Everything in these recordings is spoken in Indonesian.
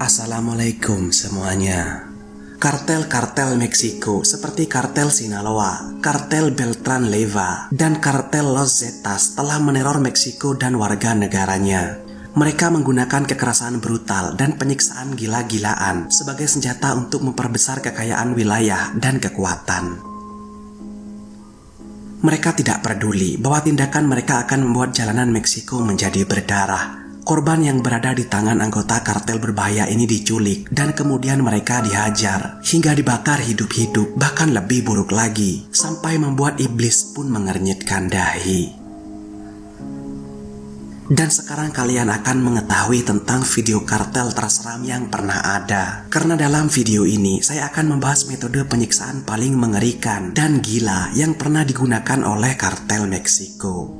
Assalamualaikum semuanya. Kartel-kartel Meksiko seperti kartel Sinaloa, kartel Beltran Leyva, dan kartel Los Zetas telah meneror Meksiko dan warga negaranya. Mereka menggunakan kekerasan brutal dan penyiksaan gila-gilaan sebagai senjata untuk memperbesar kekayaan wilayah dan kekuatan. Mereka tidak peduli bahwa tindakan mereka akan membuat jalanan Meksiko menjadi berdarah. Korban yang berada di tangan anggota kartel berbahaya ini diculik dan kemudian mereka dihajar hingga dibakar hidup-hidup, bahkan lebih buruk lagi, sampai membuat iblis pun mengernyitkan dahi. Dan sekarang kalian akan mengetahui tentang video kartel terseram yang pernah ada. Karena dalam video ini saya akan membahas metode penyiksaan paling mengerikan dan gila yang pernah digunakan oleh kartel Meksiko.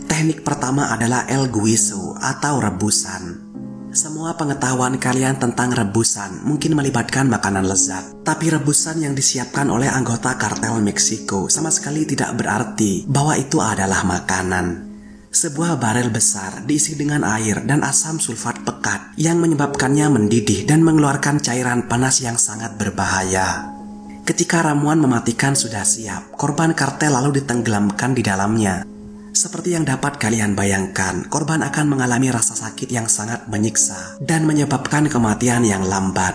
Teknik pertama adalah El Guiso atau rebusan. Semua pengetahuan kalian tentang rebusan mungkin melibatkan makanan lezat, tapi rebusan yang disiapkan oleh anggota kartel Meksiko sama sekali tidak berarti bahwa itu adalah makanan. Sebuah barel besar diisi dengan air dan asam sulfat pekat yang menyebabkannya mendidih dan mengeluarkan cairan panas yang sangat berbahaya. Ketika ramuan mematikan sudah siap, korban kartel lalu ditenggelamkan di dalamnya. Seperti yang dapat kalian bayangkan, korban akan mengalami rasa sakit yang sangat menyiksa dan menyebabkan kematian yang lambat.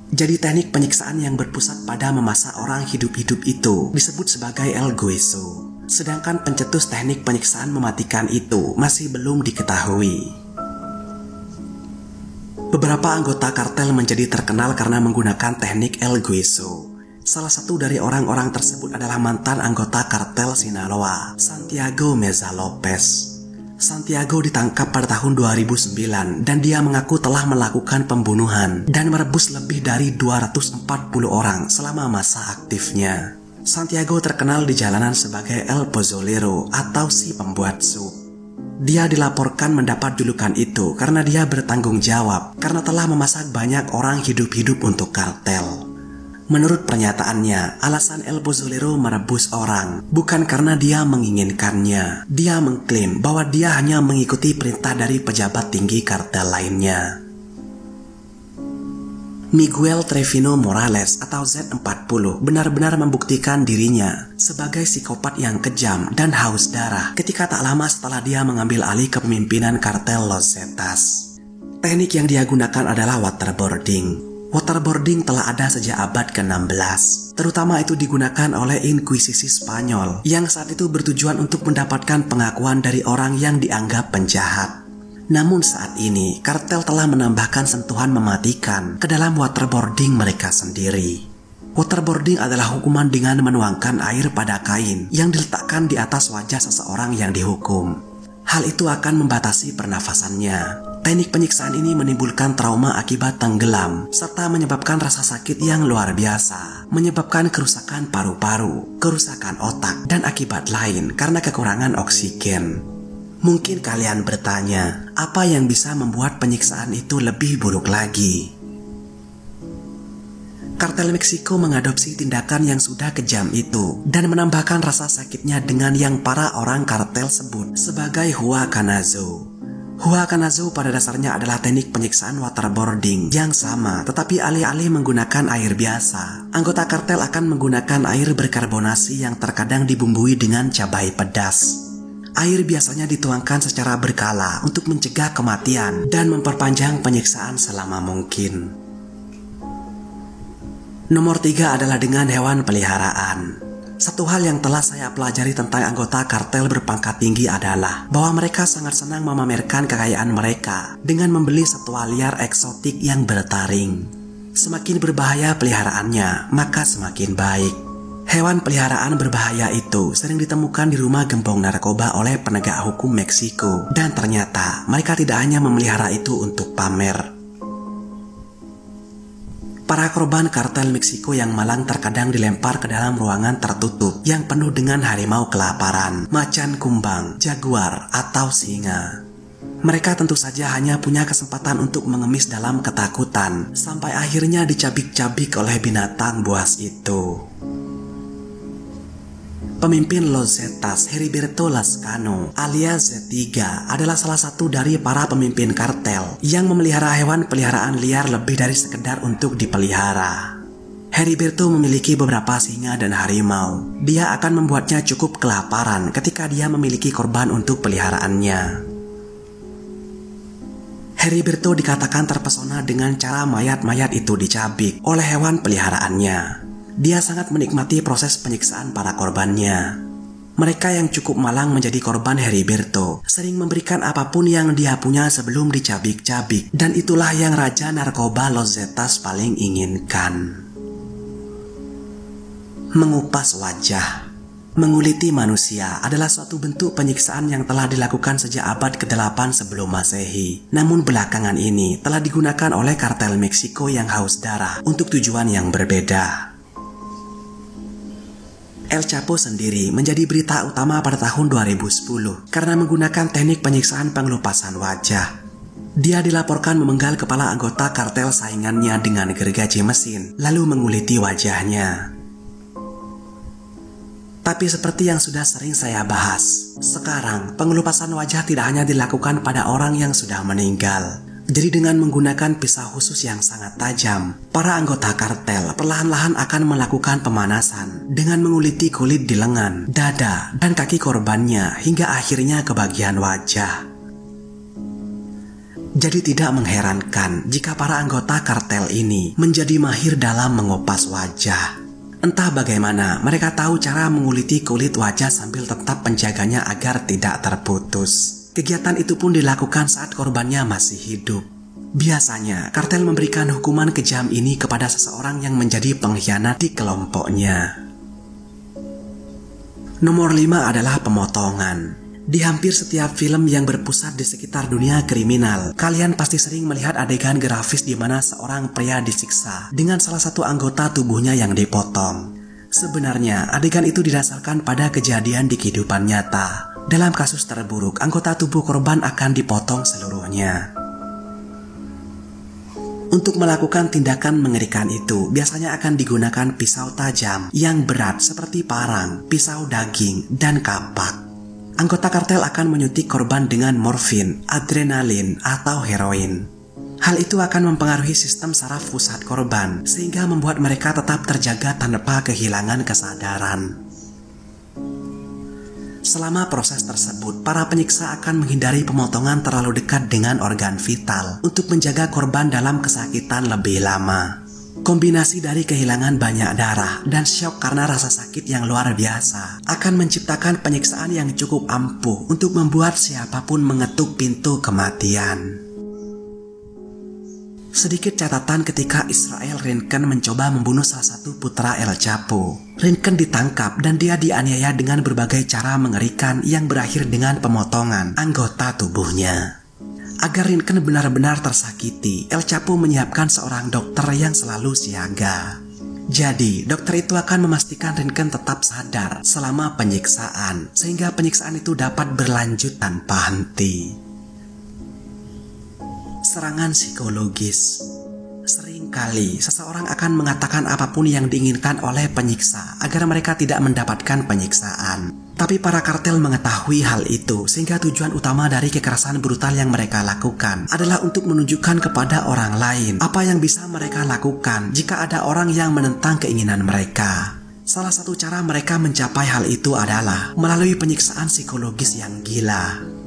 Jadi teknik penyiksaan yang berpusat pada memasak orang hidup-hidup itu disebut sebagai El Guiso. Sedangkan pencetus teknik penyiksaan mematikan itu masih belum diketahui. Beberapa anggota kartel menjadi terkenal karena menggunakan teknik El Guiso. Salah satu dari orang-orang tersebut adalah mantan anggota kartel Sinaloa, Santiago Meza Lopez. Santiago ditangkap pada tahun 2009 dan dia mengaku telah melakukan pembunuhan dan merebus lebih dari 240 orang selama masa aktifnya. Santiago terkenal di jalanan sebagai El Pozolero atau si pembuat sup. Dia dilaporkan mendapat julukan itu karena dia bertanggung jawab karena telah memasak banyak orang hidup-hidup untuk kartel. Menurut pernyataannya, alasan El Pozolero merebus orang bukan karena dia menginginkannya. Dia mengklaim bahwa dia hanya mengikuti perintah dari pejabat tinggi kartel lainnya. Miguel Trevino Morales atau Z40 benar-benar membuktikan dirinya sebagai psikopat yang kejam dan haus darah ketika tak lama setelah dia mengambil alih kepemimpinan kartel Los Zetas. Teknik yang dia gunakan adalah waterboarding. Waterboarding telah ada sejak abad ke-16. Terutama itu digunakan oleh Inkuisisi Spanyol yang saat itu bertujuan untuk mendapatkan pengakuan dari orang yang dianggap penjahat. Namun saat ini, kartel telah menambahkan sentuhan mematikan ke dalam waterboarding mereka sendiri. Waterboarding adalah hukuman dengan menuangkan air pada kain yang diletakkan di atas wajah seseorang yang dihukum. Hal itu akan membatasi pernafasannya. Teknik penyiksaan ini menimbulkan trauma akibat tenggelam, serta menyebabkan rasa sakit yang luar biasa, menyebabkan kerusakan paru-paru, kerusakan otak, dan akibat lain karena kekurangan oksigen. Mungkin kalian bertanya, apa yang bisa membuat penyiksaan itu lebih buruk lagi? Kartel Meksiko mengadopsi tindakan yang sudah kejam itu dan menambahkan rasa sakitnya dengan yang para orang kartel sebut sebagai huacanazo. Huacanazo pada dasarnya adalah teknik penyiksaan waterboarding yang sama, tetapi alih-alih menggunakan air biasa, anggota kartel akan menggunakan air berkarbonasi yang terkadang dibumbui dengan cabai pedas. Air biasanya dituangkan secara berkala untuk mencegah kematian dan memperpanjang penyiksaan selama mungkin. Nomor 3 adalah dengan hewan peliharaan. Satu hal yang telah saya pelajari tentang anggota kartel berpangkat tinggi adalah bahwa mereka sangat senang memamerkan kekayaan mereka dengan membeli satwa liar eksotik yang bertaring. Semakin berbahaya peliharaannya, maka semakin baik. Hewan peliharaan berbahaya itu sering ditemukan di rumah gembong narkoba oleh penegak hukum Meksiko, dan ternyata mereka tidak hanya memelihara itu untuk pamer. Para korban kartel Meksiko yang malang terkadang dilempar ke dalam ruangan tertutup yang penuh dengan harimau kelaparan, macan kumbang, jaguar, atau singa. Mereka tentu saja hanya punya kesempatan untuk mengemis dalam ketakutan, sampai akhirnya dicabik-cabik oleh binatang buas itu. Pemimpin Los Zetas, Heriberto Lascano alias Z3 adalah salah satu dari para pemimpin kartel yang memelihara hewan peliharaan liar lebih dari sekedar untuk dipelihara. Heriberto memiliki beberapa singa dan harimau. Dia akan membuatnya cukup kelaparan ketika dia memiliki korban untuk peliharaannya. Heriberto dikatakan terpesona dengan cara mayat-mayat itu dicabik oleh hewan peliharaannya. Dia sangat menikmati proses penyiksaan para korbannya. Mereka yang cukup malang menjadi korban Heriberto sering memberikan apapun yang dia punya sebelum dicabik-cabik, dan itulah yang Raja Narkoba Los Zetas paling inginkan. Mengupas wajah. Menguliti manusia adalah suatu bentuk penyiksaan yang telah dilakukan sejak abad ke-8 sebelum Masehi. Namun belakangan ini telah digunakan oleh kartel Meksiko yang haus darah untuk tujuan yang berbeda. El Chapo sendiri menjadi berita utama pada tahun 2010 karena menggunakan teknik penyiksaan pengelupasan wajah. Dia dilaporkan memenggal kepala anggota kartel saingannya dengan gergaji mesin, lalu menguliti wajahnya. Tapi seperti yang sudah sering saya bahas, sekarang pengelupasan wajah tidak hanya dilakukan pada orang yang sudah meninggal. Jadi dengan menggunakan pisau khusus yang sangat tajam, para anggota kartel perlahan-lahan akan melakukan pemanasan dengan menguliti kulit di lengan, dada, dan kaki korbannya hingga akhirnya ke bagian wajah. Jadi tidak mengherankan jika para anggota kartel ini menjadi mahir dalam mengupas wajah. Entah bagaimana mereka tahu cara menguliti kulit wajah sambil tetap menjaganya agar tidak terputus. Kegiatan itu pun dilakukan saat korbannya masih hidup. Biasanya, kartel memberikan hukuman kejam ini kepada seseorang yang menjadi pengkhianat di kelompoknya. Nomor 5 adalah pemotongan. Di hampir setiap film yang berpusat di sekitar dunia kriminal, kalian pasti sering melihat adegan grafis di mana seorang pria disiksa dengan salah satu anggota tubuhnya yang dipotong. Sebenarnya, adegan itu didasarkan pada kejadian di kehidupan nyata. Dalam kasus terburuk, anggota tubuh korban akan dipotong seluruhnya. Untuk melakukan tindakan mengerikan itu, biasanya akan digunakan pisau tajam yang berat seperti parang, pisau daging, dan kapak. Anggota kartel akan menyuntik korban dengan morfin, adrenalin, atau heroin. Hal itu akan mempengaruhi sistem saraf pusat korban, sehingga membuat mereka tetap terjaga tanpa kehilangan kesadaran. Selama proses tersebut, para penyiksa akan menghindari pemotongan terlalu dekat dengan organ vital untuk menjaga korban dalam kesakitan lebih lama. Kombinasi dari kehilangan banyak darah dan syok karena rasa sakit yang luar biasa akan menciptakan penyiksaan yang cukup ampuh untuk membuat siapapun mengetuk pintu kematian. Sedikit catatan ketika Israel Rinken mencoba membunuh salah satu putra El Chapo. Rinken ditangkap dan dia dianiaya dengan berbagai cara mengerikan yang berakhir dengan pemotongan anggota tubuhnya. Agar Rinken benar-benar tersakiti, El Chapo menyiapkan seorang dokter yang selalu siaga. Jadi, dokter itu akan memastikan Rinken tetap sadar selama penyiksaan, sehingga penyiksaan itu dapat berlanjut tanpa henti. Serangan psikologis. Seringkali seseorang akan mengatakan apapun yang diinginkan oleh penyiksa agar mereka tidak mendapatkan penyiksaan. Tapi para kartel mengetahui hal itu, sehingga tujuan utama dari kekerasan brutal yang mereka lakukan adalah untuk menunjukkan kepada orang lain apa yang bisa mereka lakukan jika ada orang yang menentang keinginan mereka. Salah satu cara mereka mencapai hal itu adalah melalui penyiksaan psikologis yang gila.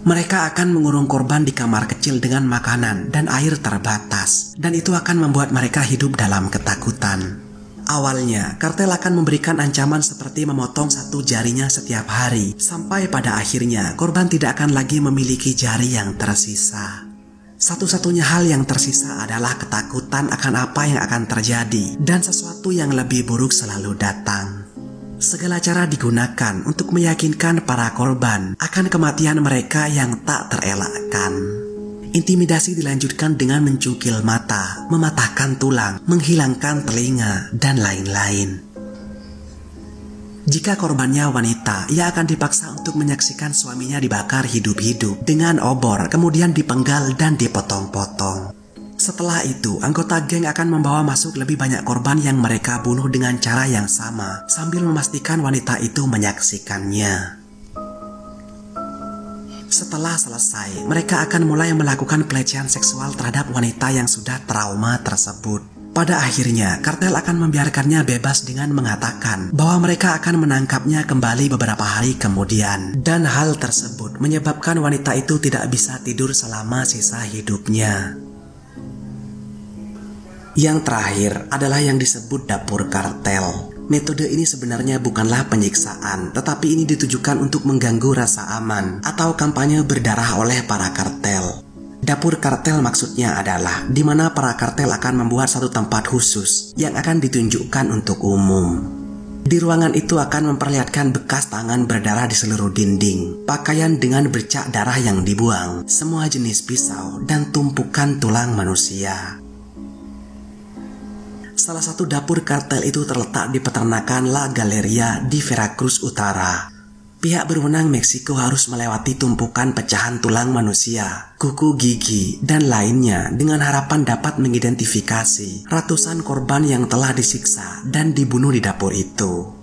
Mereka akan mengurung korban di kamar kecil dengan makanan dan air terbatas, dan itu akan membuat mereka hidup dalam ketakutan. Awalnya, kartel akan memberikan ancaman seperti memotong satu jarinya setiap hari, sampai pada akhirnya korban tidak akan lagi memiliki jari yang tersisa. Satu-satunya hal yang tersisa adalah ketakutan akan apa yang akan terjadi, dan sesuatu yang lebih buruk selalu datang. Segala cara digunakan untuk meyakinkan para korban akan kematian mereka yang tak terelakkan. Intimidasi dilanjutkan dengan mencungkil mata, mematahkan tulang, menghilangkan telinga, dan lain-lain. Jika korbannya wanita, ia akan dipaksa untuk menyaksikan suaminya dibakar hidup-hidup dengan obor, kemudian dipenggal dan dipotong-potong. Setelah itu, anggota geng akan membawa masuk lebih banyak korban yang mereka bunuh dengan cara yang sama, sambil memastikan wanita itu menyaksikannya. Setelah selesai, mereka akan mulai melakukan pelecehan seksual terhadap wanita yang sudah trauma tersebut. Pada akhirnya, kartel akan membiarkannya bebas dengan mengatakan bahwa mereka akan menangkapnya kembali beberapa hari kemudian. Dan hal tersebut menyebabkan wanita itu tidak bisa tidur selama sisa hidupnya. Yang terakhir adalah yang disebut dapur kartel. Metode ini sebenarnya bukanlah penyiksaan, tetapi ini ditujukan untuk mengganggu rasa aman atau kampanye berdarah oleh para kartel. Dapur kartel maksudnya adalah di mana para kartel akan membuat satu tempat khusus yang akan ditunjukkan untuk umum. Di ruangan itu akan memperlihatkan bekas tangan berdarah di seluruh dinding, pakaian dengan bercak darah yang dibuang, semua jenis pisau, dan tumpukan tulang manusia. Salah satu dapur kartel itu terletak di peternakan La Galeria di Veracruz Utara. Pihak berwenang Meksiko harus melewati tumpukan pecahan tulang manusia, kuku gigi, dan lainnya dengan harapan dapat mengidentifikasi ratusan korban yang telah disiksa dan dibunuh di dapur itu.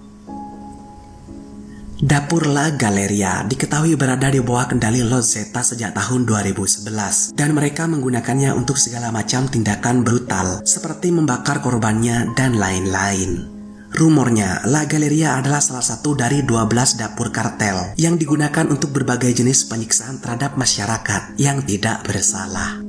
Dapur La Galeria diketahui berada di bawah kendali Los Zetas sejak tahun 2011 dan mereka menggunakannya untuk segala macam tindakan brutal seperti membakar korbannya dan lain-lain. Rumornya, La Galeria adalah salah satu dari 12 dapur kartel yang digunakan untuk berbagai jenis penyiksaan terhadap masyarakat yang tidak bersalah.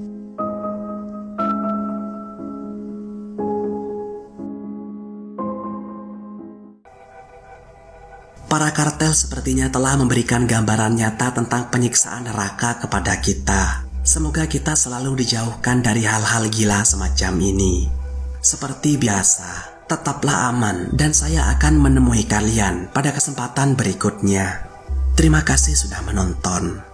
Para kartel sepertinya telah memberikan gambaran nyata tentang penyiksaan neraka kepada kita. Semoga kita selalu dijauhkan dari hal-hal gila semacam ini. Seperti biasa, tetaplah aman dan saya akan menemui kalian pada kesempatan berikutnya. Terima kasih sudah menonton.